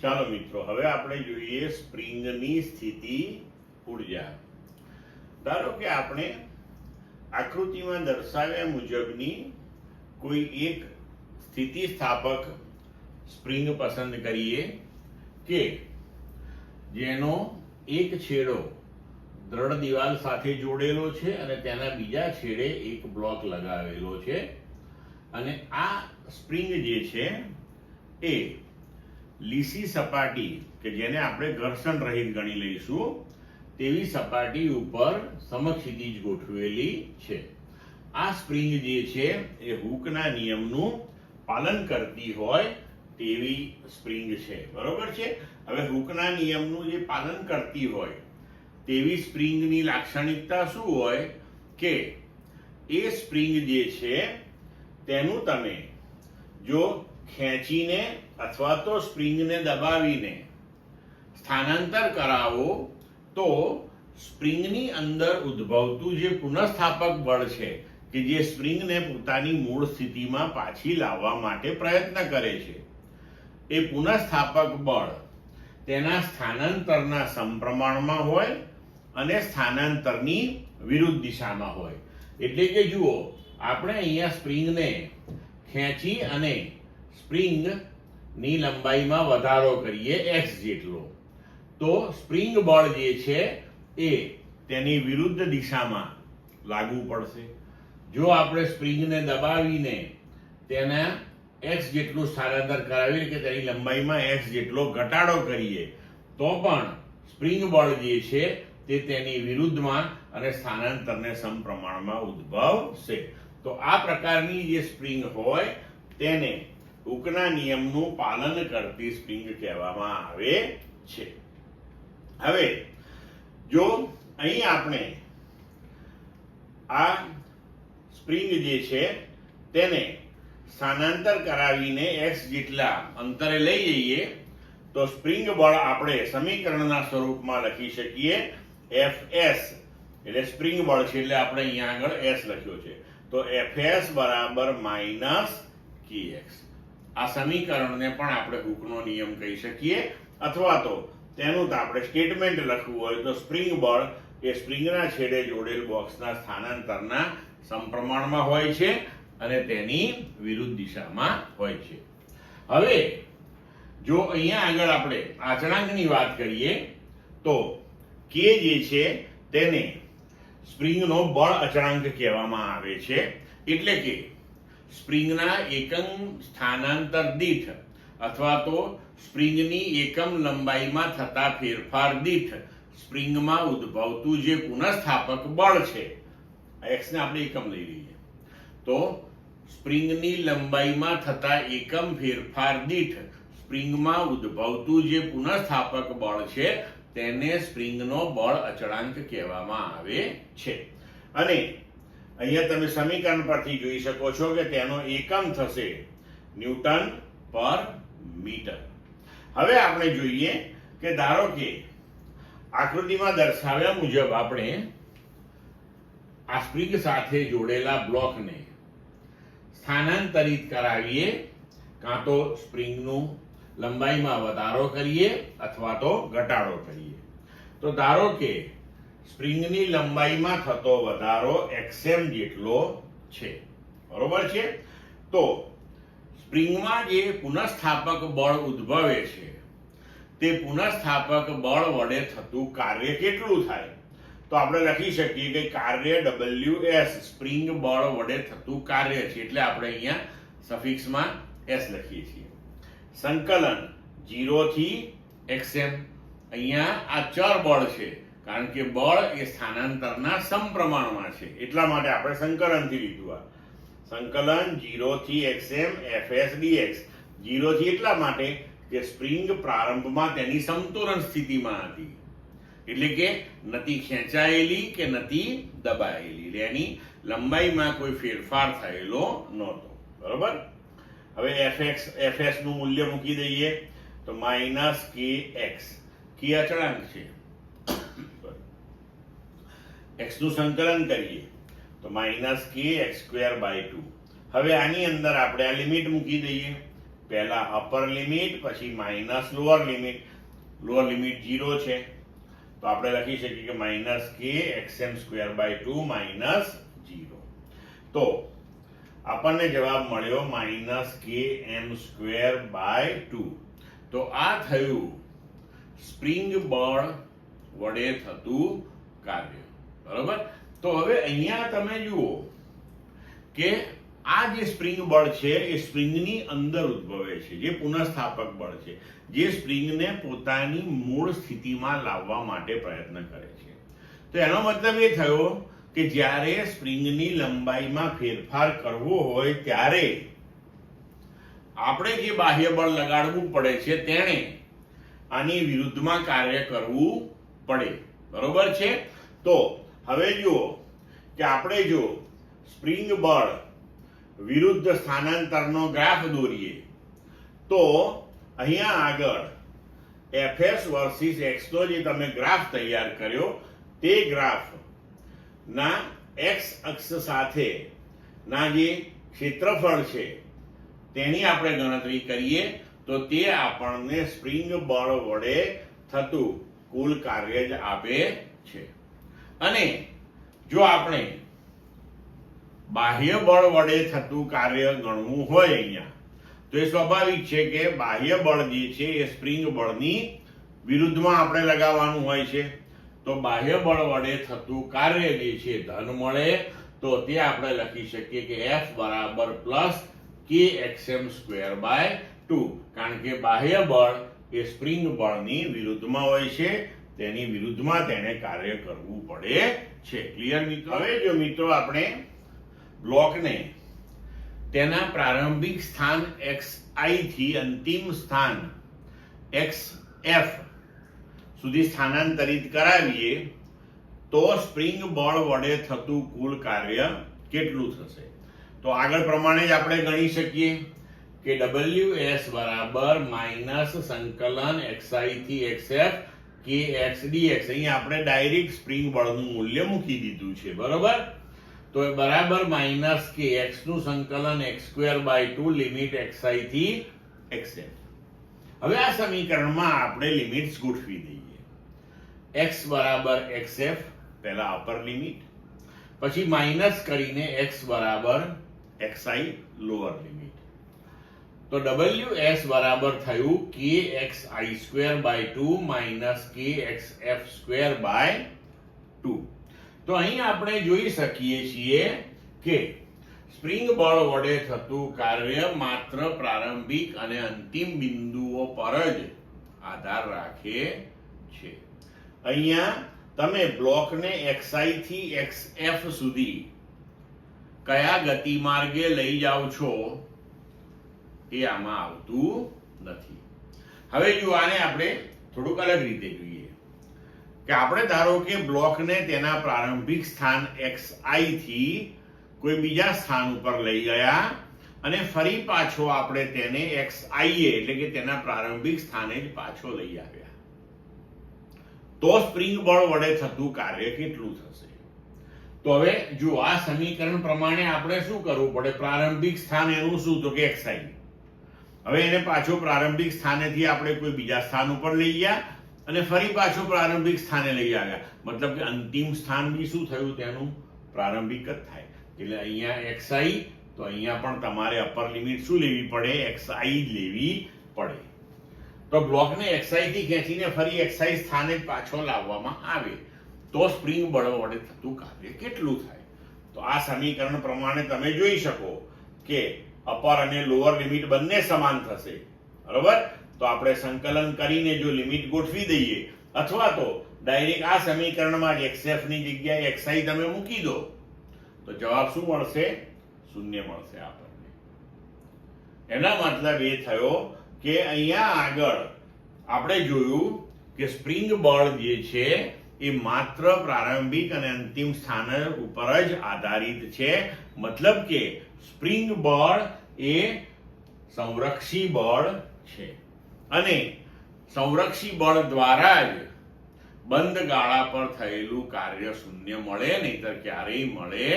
ચાલો મિત્રો, હવે આપણે જોઈએ સ્પ્રિંગની સ્થિતિ ઉર્જા. ધારો કે આપણે આકૃતિમાં દર્શાવ્યા મુજબની કોઈ એક સ્થિતિસ્થાપક સ્પ્રિંગ પસંદ કરીએ કે જેનો એક છેડો દ્રઢ દિવાલ સાથે જોડેલો છે અને તેના બીજા છેડે એક બ્લોક લગાવેલો છે, અને આ સ્પ્રિંગ જે છે એ લીસી સપાટી કે જેને આપણે ઘર્ષણ રહિત ગણી લઈશું તેવી સપાટી ઉપર સમક્ષિતિજ ગોઠવેલી છે. આ સ્પ્રિંગ જે છે એ હૂકના નિયમનું પાલન કરતી હોય તેવી સ્પ્રિંગ છે, બરોબર છે. હવે હૂકના નિયમનું જે પાલન કરતી હોય તેવી સ્પ્રિંગની લાક્ષણિકતા શું હોય કે એ સ્પ્રિંગ જે છે તેનું તમે જો ખેંચીને અથવા તો સ્પ્રિંગને દબાવીને સ્થાનાંતર કરાવો તો સ્પ્રિંગની અંદર ઉદ્ભવતું જે પુનઃસ્થાપક બળ છે કે જે સ્પ્રિંગને પોતાની મૂળ સ્થિતિમાં પાછી લાવવા માટે પ્રયત્ન કરે છે, એ પુનઃસ્થાપક બળ તેના સ્થાનાંતરના સમપ્રમાણમાં હોય અને સ્થાનાંતરની વિરુદ્ધ દિશામાં હોય. એટલે કે જુઓ, આપણે અહીંયા સ્પ્રિંગને ખેંચી અને સ્પ્રિંગની લંબાઈમાં વધારો કરીએ x જેટલો, તો સ્પ્રિંગ બળ જે છે એ તેની વિરુદ્ધ દિશામાં લાગુ પડશે. જો આપણે સ્પ્રિંગને દબાવીને તેના x જેટલું સ્થાનાંતર કરાવીએ કે તેની લંબાઈમાં x જેટલો ઘટાડો કરીએ તો પણ સ્પ્રિંગ બળ જે છે તે તેની વિરુદ્ધમાં અને સ્થાનાંતરને સમપ્રમાણમાં ઉદ્ભવશે. તો આ પ્રકારની જે સ્પ્રિંગ હોય તેને હૂકના નિયમનું પાલન કરતી સ્પ્રિંગ કહેવામાં આવે છે. હવે જો અહીં આપણે આ સ્પ્રિંગ જે છે તેને સ્થાનાંતર કરાવીને x જેટલા અંતરે લઈ જઈએ તો સ્પ્રિંગ બળ આપણે સમીકરણના સ્વરૂપમાં લખી શકીએ Fs, એટલે સ્પ્રિંગ બળ છે એટલે આપણે અહીંયા આગળ s લખ્યો છે, તો Fs બરાબર -kx. આ સમીકરણને પણ આપણે હૂકનો નિયમ કહી શકીએ, અથવા તો તેનું તો આપણે સ્ટેટમેન્ટ લખવું હોય તો સ્પ્રિંગ બળ એ સ્પ્રિંગના છેડે જોડેલ બોક્સના સ્થાનાંતરના સમપ્રમાણમાં હોય છે અને તેની વિરુદ્ધ દિશામાં હોય છે. હવે જો અહીંયા આગળ આપણે અચળાંકની વાત કરીએ તો k જે છે તેને સ્પ્રિંગનો બળ અચળાંક કહેવામાં આવે છે. એટલે કે સ્પ્રિંગના એકમ સ્થાનાંતર દીઠ અથવા તો સ્પ્રિંગની એકમ લંબાઈમાં થતા ફેરફાર દીઠ સ્પ્રિંગમાં ઉદ્ભવતું જે પુનઃસ્થાપક બળ છે, x ને આપણે એકમ લઈ લઈએ, તો સ્પ્રિંગની લંબાઈમાં થતા એકમ ફેરફાર દીઠ સ્પ્રિંગમાં ઉદ્ભવતું જે પુનઃસ્થાપક બળ છે તેને સ્પ્રિંગનો બળ અચળાંક કહેવામાં આવે છે. અને અહીંયા તમે સમીકરણ પરથી જોઈ શકો છો કે તેનો એકમ થશે ન્યૂટન પર મીટર. હવે આપણે જોઈએ કે ધારો કે આકૃતિમાં દર્શાવ્યા મુજબ આપણે આ સ્પ્રિંગ સાથે જોડેલા બ્લોકને સ્થાનાંતરિત કરાવીએ, કાં તો સ્પ્રિંગનું લંબાઈમાં વધારો કરીએ અથવા તો ઘટાડો કરીએ. તો ધારો કે સ્પ્રિંગની લંબાઈમાં થતો વધારો xm જેટલો છે, બરોબર છે. તો સ્પ્રિંગમાં જે પુનઃસ્થાપક બળ ઉદ્ભવે છે તે પુનઃસ્થાપક બળ વડે થતું કાર્ય કેટલું થાય? તો આપણે લખી શકીએ કે કાર્ય Ws સ્પ્રિંગ બળ વડે થતું કાર્ય છે, એટલે આપણે અહીંયા સફિક્સમાં s લખીએ છીએ. સંકલન 0 થી xm, અહીંયા આ ચર બળ છે કારણ કે બળ એ સ્થાનાંતરના સમપ્રમાણમાં છે એટલા માટે આપણે સંકલનથી લીધું. આ સંકલન 0 થી xm fs dx. 0 થી એટલા માટે કે સ્પ્રિંગ પ્રારંભમાં તેની સમતોલન સ્થિતિમાં હતી, એટલે કે નથી ખેંચાયેલી કે નથી દબાયેલી, એની લંબાઈમાં કોઈ ફેરફાર થયેલો નહોતો, બરોબર. હવે fs નું મૂલ્ય મૂકી દઈએ તો -kx. k અચળાંક છે, x નું સંકલન કરીએ તો -kx² 2. હવે આની અંદર આપણે આ લિમિટ મૂકી દઈએ પહેલા અપર લિમિટ, પછી minus lower limit. Lower limit 0 છે તો આપણે લખી શકીએ કે માઇનસ કે xm સ્ક્વેર બાય 2 માઇનસ 0. તો આપણને જવાબ મળ્યો માઇનસ કે એમ સ્ક્વેર બાય 2. તો આ થયું સ્પ્રિંગ બળ વડે થતું કાર્ય. બરોબર. તો હવે અહીંયા તમે જુઓ કે આ જે સ્પ્રિંગ બળ છે એ સ્પ્રિંગની અંદર ઉદ્ભવે છે, જે પુનઃસ્થાપક બળ છે, જે સ્પ્રિંગને પોતાની મૂળ સ્થિતિમાં લાવવા માટે પ્રયત્ન કરે છે. તો એનો મતલબ એ થયો કે જ્યારે સ્પ્રિંગની લંબાઈમાં ફેરફાર કરવો હોય ત્યારે આપણે જે બાહ્ય બળ લગાડવું પડે છે તેણે આની વિરુદ્ધમાં કાર્ય કરવું પડે. બરોબર છે. તો હવે જુઓ કે આપણે જો સ્પ્રિંગ બળ વિરુદ્ધ સ્થાનાંતરનો ગ્રાફ દોરીએ તો અહીંયા આગળ fs વર્સિસ x નો જે તમે ગ્રાફ તૈયાર કર્યો તે ગ્રાફ ના x અક્ષ સાથે ના જે ક્ષેત્રફળ છે તેની આપણે ગણતરી કરીએ તો તે આપણને સ્પ્રિંગ બળ વડે થતું કુલ કાર્ય જ આપે છે. અને જો આપણે બાહ્ય બળ વડે થતું કાર્ય ગણવું હોય અહીંયા તો એ સ્વાભાવિક છે કે બાહ્ય બળ જે છે એ સ્પ્રિંગ બળની વિરુદ્ધમાં આપણે લગાવવાનું હોય છે. તો બાહ્ય બળ વડે થતું કાર્ય જે છે ધન મળે તો તે આપણે લખી શકીએ કે F બરાબર પ્લસ kxm સ્ક્વેર બાય 2. કારણ કે બાહ્ય બળ એ સ્પ્રિંગ બળની વિરુદ્ધમાં હોય છે, તેની વિરુદ્ધમાં તેને કાર્ય કરવું પડે છે. ક્લિયર મિત્રો? હવે જો મિત્રો આપણે બ્લોકને તેના પ્રારંભિક સ્થાન xi થી અંતિમ સ્થાન xf સુધી સ્થાનાંતરિત કરાવીએ તો સ્પ્રિંગ બળ વડે થતું કુલ કાર્ય કેટલું થશે? તો આગળ પ્રમાણે જ આપણે ગણી શકીએ કે ws બરાબર માઇનસ સંકલન xi થી xf kx dx. અહીં આપણે ડાયરેક્ટ સ્પ્રિંગ બળનું મૂલ્ય મૂકી દીધું છે. બરોબર. તો એ બરાબર માઇનસ કે x નું સંકલન x square by 2 limit xi થી xf. હવે આ સમીકરણમાં આપણે લિમિટ્સ ગોઠવી દઈએ. x બરાબર xf પહેલા અપર લિમિટ, પછી માઇનસ કરીને x બરાબર xi લોઅર લિમિટ. તો ws બરાબર થયું kxi square by 2 minus kxf square by 2. તો અહીં આપણે જોઈ શકીએ છીએ કે સ્પ્રિંગ બળ વડે થતું કાર્ય માત્ર પ્રારંભિક અને અંતિમ બિંદુઓ પર જ આધાર રાખે છે. અહીંયા તમે બ્લોકને xi થી xf સુધી કયા ગતિમાર્ગે લઈ જાઓ છો એ આમાં આવતું નથી. હવે જો આને આપણે થોડુંક અલગ રીતે જોઈએ કે આપણે ધારો કે બ્લોકને તેના પ્રારંભિક સ્થાન xi થી કોઈ બીજા સ્થાન ઉપર લઈ ગયા અને ફરી પાછો આપણે તેને xi એટલે કે તેના પ્રારંભિક સ્થાને જ પાછો લઈ આવ્યા તો સ્પ્રિંગ બળ વડે થતું કાર્ય કેટલું થશે? તો હવે જો આ સમીકરણ પ્રમાણે આપણે શું કરવું પડે? પ્રારંભિક સ્થાન એનું શું? તો કે xi. હવે એને પાછો પ્રારંભિક સ્થાનેથી આપણે કોઈ બીજા સ્થાન ઉપર લઈ ગયા અને ફરી પાછો પ્રારંભિક સ્થાને લઈ આવ્યા. મતલબ કે અંતિમ સ્થાન બી શું થયું? તેનું પ્રારંભિક જ થાય. એટલે અહીંયા xi, તો અહીંયા પણ તમારે અપર લિમિટ શું લેવી પડે? xi જ લેવી પડે. તો બ્લોકને xi થી ખેંચીને ફરી xi સ્થાને જ પાછો લાવવામાં આવે તો સ્પ્રિંગ બળ વડે થતું કાર્ય કેટલું થાય? તો આ સમીકરણ પ્રમાણે તમે જોઈ શકો કે અપર અને લોઅર લિમિટ બંને સમાન થશે. બરોબર. તો આપણે સંકલન કરીને જો લિમિટ ગોઠવી દઈએ અથવા તો ડાયરેક્ટ આ સમીકરણમાં જ xf ની જગ્યાએ xi તમે મૂકી દો તો જવાબ શું મળશે? 0 મળશે આપણને. એના મતલબ એ થયો કે અહીંયા આગળ આપણે જોયું કે સ્પ્રિંગ બળ જે છે એ માત્ર પ્રારંભિક અને અંતિમ સ્થાન ઉપર જ આધારિત છે. મતલબ કે સ્પ્રિંગ બળ એ સંરક્ષી બળ છે અને સંરક્ષી બળ દ્વારા જ બંધ ગાળા પર થયેલું કાર્ય શૂન્ય મળે, નહીતર ક્યારેય મળે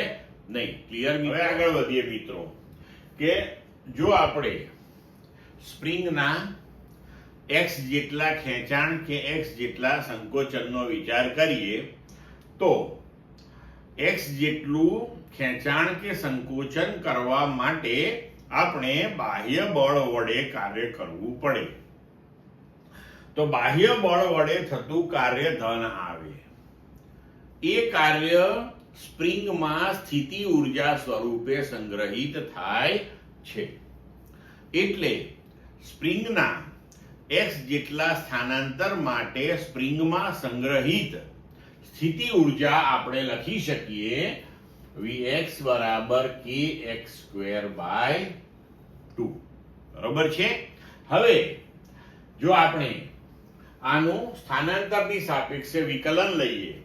નહીં. ક્લિયર? હવે આગળ વધીએ મિત્રો કે જો આપણે સ્પ્રિંગના x જેટલા ખેંચાણ કે x જેટલા સંકોચનનો વિચાર કરીએ તો x જેટલું ખેંચાણ કે સંકોચન કરવા માટે આપણે બાહ્ય બળ વડે કાર્ય કરવું પડે. તો બાહ્ય બળ વડે થતું કાર્ય ધન આવે. એ કાર્ય સ્પ્રિંગમાં સ્થિતિ ઊર્જા સ્વરૂપે સંગ્રહિત થાય છે. એટલે સ્પ્રિંગના x જેટલા સ્થાનાંતર માટે સ્પ્રિંગમાં સંગ્રહિત સ્થિતિ ઊર્જા આપણે લખી શકીએ Vx બરાબર kx²/2. બરોબર છે. હવે જો આપણે આનું સ્થાનાંતરની સાપેક્ષે વિકલન લઈએ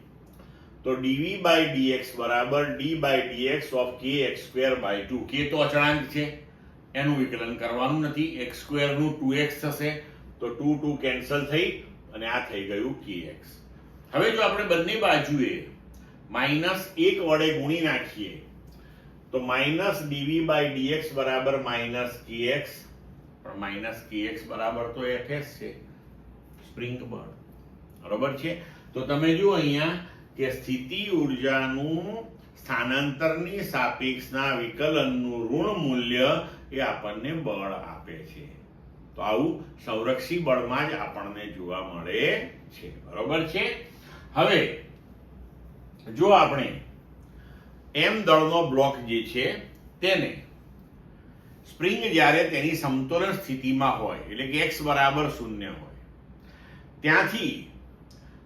તો dv/dx બરાબર d/dx ઓફ kx²/2. k તો અચળાંક છે, એનું વિકલન કરવાનું નથી. x² નું 2x થશે તો 2 કેન્સલ થઈ અને આ થઈ ગયું kx. હવે જો આપણે બંને બાજુએ -1 વડે ગુણી નાખીએ તો -dv/dx બરાબર -kx, પણ -kx બરાબર તો fs છે, સ્પ્રિંગ બળ. બરોબર છે. તો તમે જુઓ અહીંયા કે સ્થિતિ ઊર્જાનું સ્થાનાંતરની સાપેક્ષના વિકલનનું ઋણ મૂલ્ય એ આપણને બળ આપે છે. તો આવું સંરક્ષી બળમાં જ આપણને જોવા મળે છે. બરોબર છે. હવે જો આપણે m દળનો બ્લોક જે છે તેને સ્પ્રિંગ જ્યારે તેની સમતોલન સ્થિતિમાં હોય એટલે કે x બરાબર 0 હોય ત્યાંથી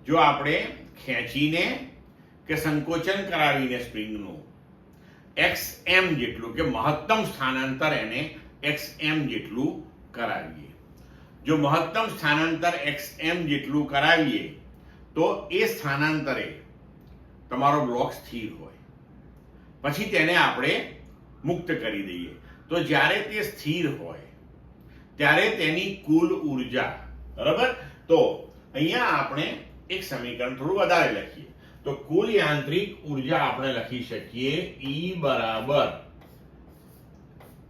જો આપણે ખેંચીને કે સંકોચન કરાવીને સ્પ્રિંગનું xm જેટલું કે મહત્તમ સ્થાનાંતર એને xm જેટલું કરાવીએ. જો મહત્તમ સ્થાનાંતર xm જેટલું કરાવીએ તો એ સ્થાનાંતરે તમારો બ્લોક સ્થિર હોય, પછી તેને આપણે મુક્ત કરી દઈએ. તો જ્યારે તે સ્થિર હોય ત્યારે તેની કુલ ઊર્જા, બરાબર, તો અહીંયા આપણે એક સમીકરણ થોડું વધારે લખીએ તો કુલ યાંત્રિક ઊર્જા આપણે લખી શકીએ E બરાબર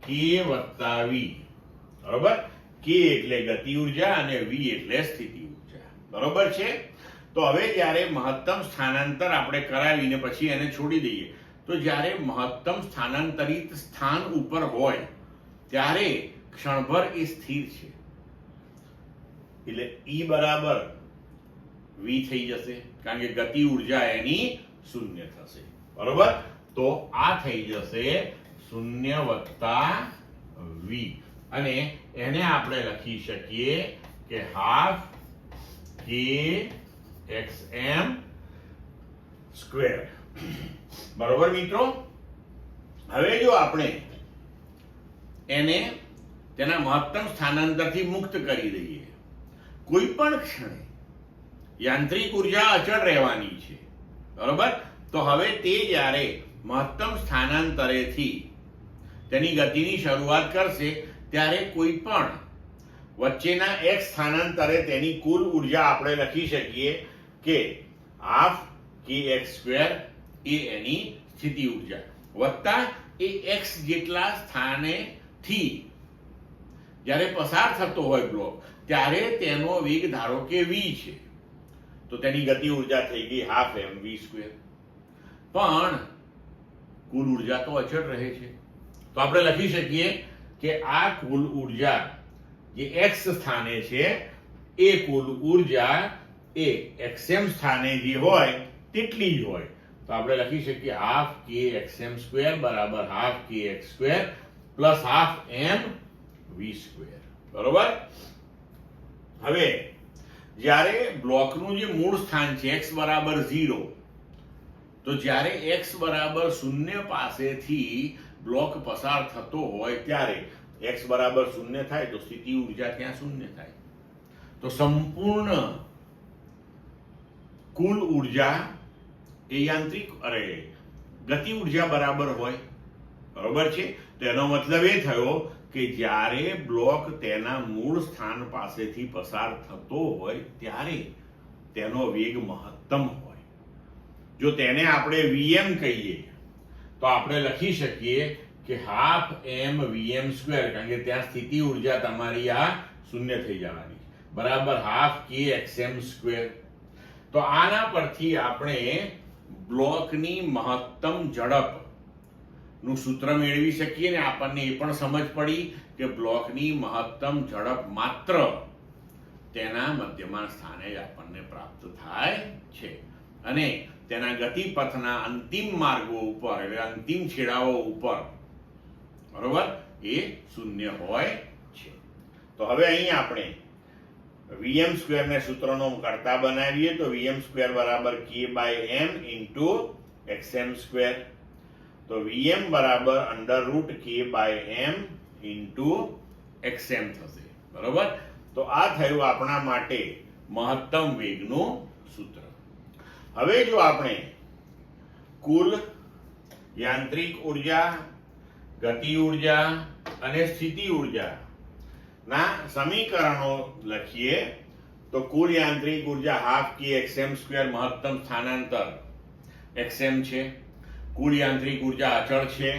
k વત્તા v. બરોબર. k એટલે ગતિ ઊર્જા અને v એટલે સ્થિતિ ઊર્જા. બરોબર છે. તો હવે જ્યારે મહત્તમ સ્થાનાંતર આપણે કરાવીને પછી એને છોડી દઈએ તો જ્યારે મહત્તમ સ્થાનાંતરિત સ્થાન ઉપર હોય ત્યારે ક્ષણભર એ સ્થિર છે એટલે E બરાબર v થઈ જશે, કારણ કે ગતિ ઊર્જા એની 0 થશે. બરોબર. તો આ થઈ જશે 0 + v અને એને આપણે લખી શકીએ કે ½ kxm². બરોબર મિત્રો. હવે જો આપણે એને તેના મહત્તમ સ્થાનાંતરથી મુક્ત કરી દઈએ, કોઈ પણ ક્ષણે યાંત્રિક ઊર્જા અચળ રહેવાની છે. બરોબર. તો હવે તે જ્યારે મહત્તમ સ્થાનાંતરેથી તેની ગતિની શરૂઆત કરશે ત્યારે કોઈ પણ વચ્ચેના x સ્થાનાંતરે તેની કુલ ઊર્જા આપણે લખી શકીએ કે ½ kx² એ એની સ્થિતિ ઊર્જા વત્તા એ x જેટલા સ્થાનેથી જ્યારે પસાર થતો હોય બ્લોક ત્યારે તેનો વેગ ધારો કે v છે તો તેની ગતિ ઊર્જા થઈ ગઈ ½ mv². પણ કુલ ઊર્જા તો અચળ રહે છે. તો આપણે લખી શકીએ કે આ કુલ ઊર્જા જે x સ્થાને છે એ કુલ ઊર્જા એ xm સ્થાને જે હોય તેટલી જ હોય. તો આપણે લખી શકીએ ½ kxm² બરાબર ½ kx² પ્લસ ½ mv². બરોબર. હવે જ્યારે બ્લોકનું જે મૂળ સ્થાન છે x બરાબર 0, તો જ્યારે x બરાબર 0 પાસેથી બ્લોક પસાર થતો હોય ત્યારે x બરાબર 0 થાય તો સ્થિતિ ઊર્જા ત્યાં 0 થાય. તો સંપૂર્ણ કુલ ઊર્જા એ યાંત્રિક ગતિ ઊર્જા બરાબર હોય. બરોબર છે. તો એનો મતલબ એ થયો કે જ્યારે બ્લોક તેના મૂળ સ્થાન પાસેથી પસાર થતો હોય ત્યારે તેનો વેગ મહત્તમ હોય. જો તેને આપણે vm કહીએ તો આપણે લખી શકીએ કે હાફ એમ વીએમ સ્ક્વેર, કારણ કે ત્યાં સ્થિતિ ઉર્જા તમારી આ શૂન્ય થઈ જવાની બરાબર હાફ કે એક્સએમ સ્ક્વેર. તો આના પરથી આપણે બ્લોકની મહત્તમ ઝડપ નું સૂત્ર મેળવી શકીએ ને આપણને એ પણ સમજ પડી કે બ્લોકની મહત્તમ ઝડપ માત્ર તેના મધ્યમાન સ્થાને જ આપણને પ્રાપ્ત થાય છે અને તેના ગતિપથના અંતિમ માર્ગો ઉપર એટલે અંતિમ છેડાઓ ઉપર બરોબર એ શૂન્ય હોય છે. તો હવે અહીં આપણે વીએમ સ્ક્વેર ને સૂત્રનો કરતા બનાવીએ તો વીએમ સ્ક્વેર બરાબર કે by M into XM square. તો વીએમ બરાબર અંડર રૂટ કે બાય એમ ઇન્ટુ એક્સએમ થશે બરોબર. તો આ થયું આપણા માટે મહત્તમ વેગનું સૂત્ર. હવે જો આપણે કુલ યાંત્રિક ઉર્જા, ગતિ ઉર્જા અને સ્થિતિ ઉર્જા ના સમીકરણો લખીએ તો કુલ યાંત્રિક ઉર્જા હાફ કે એક્સએમ સ્ક્વેર મહત્તમ સ્થાનાંતર એક્સએમ છે. કુલ યાંત્રિક ઉર્જા અચળ છે.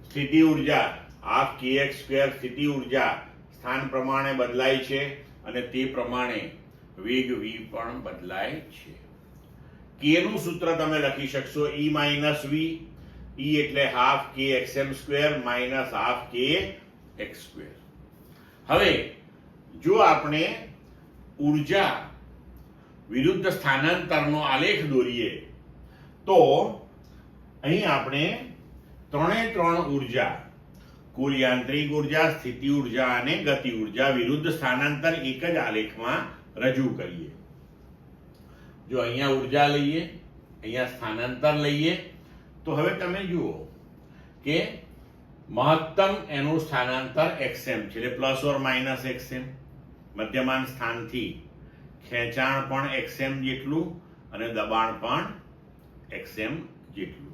સ્થિતિ ઉર્જા હાફ કે એક્સ સ્ક્વેર, સ્થિતિ ઉર્જા સ્થાન પ્રમાણે બદલાય છે અને તે પ્રમાણે વેગ v પણ બદલાય છે. કે નું સૂત્ર તમે લખી શકશો e માઇનસ v. e એટલે હાફ કે એક્સએમ સ્ક્વેર માઇનસ હાફ કે એક્સ સ્ક્વેર. હવે જો આપણે ઉર્જા વિરુદ્ધ સ્થાનાંતરનો આલેખ દોરીએ તો અહીં આપણે ત્રણ ઉર્જા કુલ યાંત્રિક ઉર્જા, સ્થિતિ ઉર્જા અને ગતિ ઉર્જા વિરુદ્ધ સ્થાનાંતર એક જ આલેખમાં રજૂ કરીએ. જો અહીંયા ઉર્જા લઈએ, અહીંયા સ્થાનાંતર લઈએ તો હવે તમે જુઓ કે મહત્તમ એનું સ્થાનાંતર xm છે એટલે પ્લસ ઓર માઇનસ xm. મધ્યમાન સ્થાનથી ખેંચાણ પણ xm જેટલું અને દબાણ પણ xm જેટલું.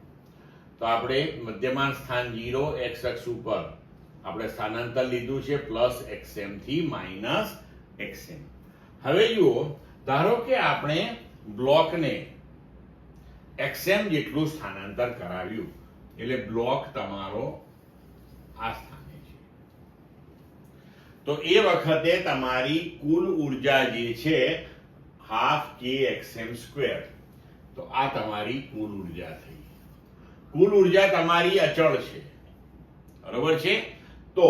તો આપણે મધ્યમાન સ્થાન 0 x અક્ષ ઉપર આપણે સ્થાનાંતર લીધું છે પ્લસ xm થી માઇનસ xm. હવે જુઓ ધારો કે આપણે બ્લોકને xm જેટલું સ્થાનાંતર કરાવ્યું એટલે બ્લોક તમારો આ સ્થાને છે. તો એ વખતે તમારી કુલ ઉર્જા જે છે હાફ કે એક્સએમ સ્ક્વેર. તો આ તમારી કુલ ઉર્જા થઈ. કુલ ઉર્જા તમારી અચળ છે બરોબર છે. તો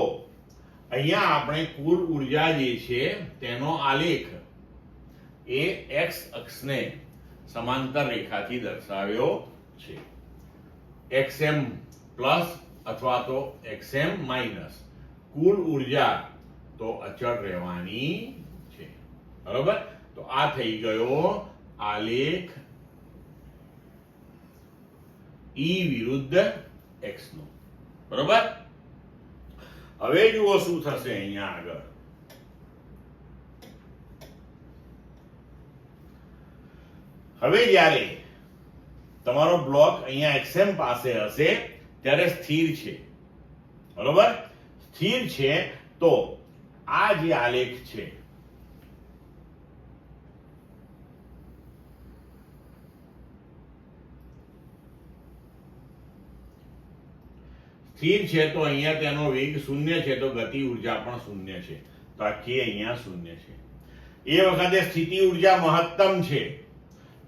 અહીંયા આપણે કુલ ઉર્જા જે છે તેનો આલેખ એ x અક્ષને સમાંતર રેખાથી દર્શાવ્યો છે. xm પ્લસ અથવા તો xm માઇનસ કુલ ઉર્જા તો અચળ રહેવાની છે બરોબર. તો આ થઈ ગયો આલેખ E વિરુદ્ધ x નો બરોબર. હવે જુઓ શું થશે અહીંયા આગળ. હવે જ્યારે તમારો બ્લોક અહીંયા xm પાસે હશે ત્યારે સ્થિર છે બરોબર. સ્થિર છે તો આ જે આલેખ છે સ્થિર છે તો અહીંયા તેનો વેગ શૂન્ય છે તો ગતિ ઉર્જા પણ શૂન્ય છે. તો આ કે અહીંયા શૂન્ય છે. એ વખતે સ્થિતિ ઉર્જા મહત્તમ છે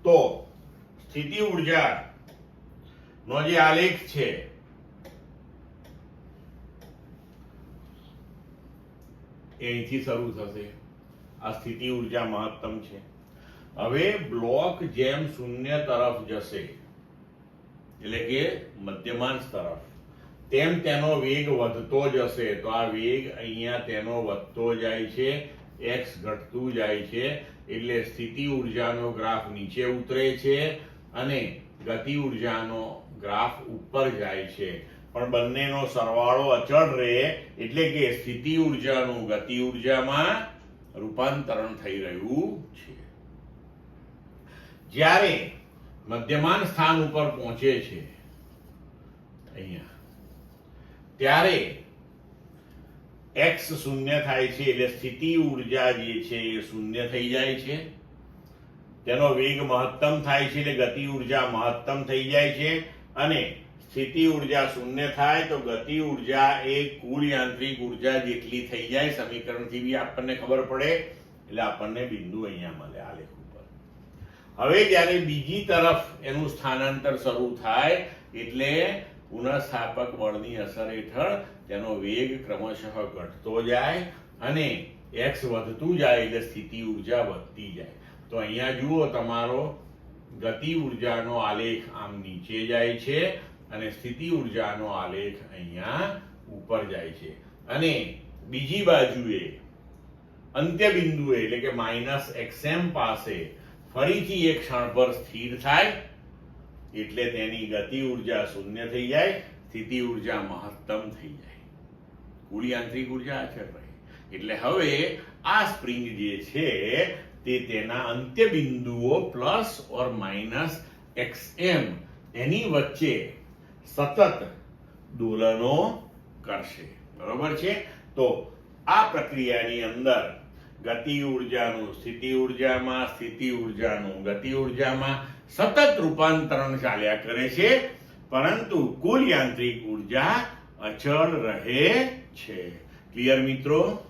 તો સ્થિતિ ઉર્જા નો જે આલેખ છે અહીંથી શરૂ થશે. આ સ્થિતિ ઉર્જા મહત્તમ છે. હવે બ્લોક જેમ શૂન્ય તરફ જશે એટલે કે મધ્યમાંશ તરફ તેમ તેનો વેગ વધતો જશે. તો આ વેગ અહીંયા તેનો વધતો જાય છે, x ઘટતું જાય છે એટલે સ્થિતિ ઉર્જાનો ગ્રાફ નીચે ઉતરે છે અને ગતિ ઉર્જાનો ગ્રાફ ઉપર જાય છે. પણ બંનેનો સરવાળો અચળ રહે એટલે કે સ્થિતિ ઉર્જાનું ગતિ ઉર્જામાં રૂપાંતરણ થઈ રહ્યું છે. જ્યારે મધ્યમાન સ્થાન ઉપર પહોંચે છે અહીંયા ત્યારે x શૂન્ય થાય છે એટલે સ્થિતિ ઉર્જા જે છે એ શૂન્ય થઈ જાય છે. તેનો વેગ મહત્તમ થાય છે એટલે ગતિ ઉર્જા મહત્તમ થઈ જાય છે અને સ્થિતિ ઉર્જા શૂન્ય થાય તો ગતિ ઉર્જા એ કુલ યાંત્રિક ઉર્જા જેટલી થઈ જાય. સમીકરણથી બી આપણને ખબર પડે, એટલે આપણને બિંદુ અહીંયા મળે આલેખ ઉપર. હવે જ્યારે બીજી તરફ એનું સ્થાનાંતર શરૂ થાય એટલે પુનઃસ્થાપક બળની અસર હેઠળ તેનો વેગ ક્રમશઃ ઘટતો જાય અને x વધતું જાય એટલે સ્થિતિ ઉર્જા વધતી જાય. તો અહીંયા જુઓ, તમારો ગતિ ઉર્જાનો આલેખ આમ નીચે જાય છે અને સ્થિતિ ઉર્જાનો આલેખ અહીંયા ઉપર જાય છે. અને બીજી બાજુએ અંત્ય બિંદુએ એટલે કે -xm પાસે ફરીથી એક ક્ષણ પર સ્થિર થાય એટલે તેની ગતિ ઉર્જા શૂન્ય થઈ જાય, સ્થિતિ ઉર્જા મહત્તમ થઈ જાય, કુલ યાંત્રિક ઉર્જા અચળ રહે. એટલે હવે આ સ્પ્રિંગ જે છે તે તેના અંત્ય બિંદુઓ પ્લસ ઓર માઇનસ xm એની વચ્ચે સતત દોલનો કરશે. બરોબર છે? તો આ પ્રક્રિયાની અંદર ગતિ ઉર્જાનું સ્થિતિ ઉર્જામાં, સ્થિતિ ઉર્જાનું ગતિ ઉર્જામાં સતત રૂપાંતરણ ચાલ્યા કરે છે, પરંતુ કુલ યાંત્રિક ઉર્જા અચળ રહે છે. ક્લિયર મિત્રો?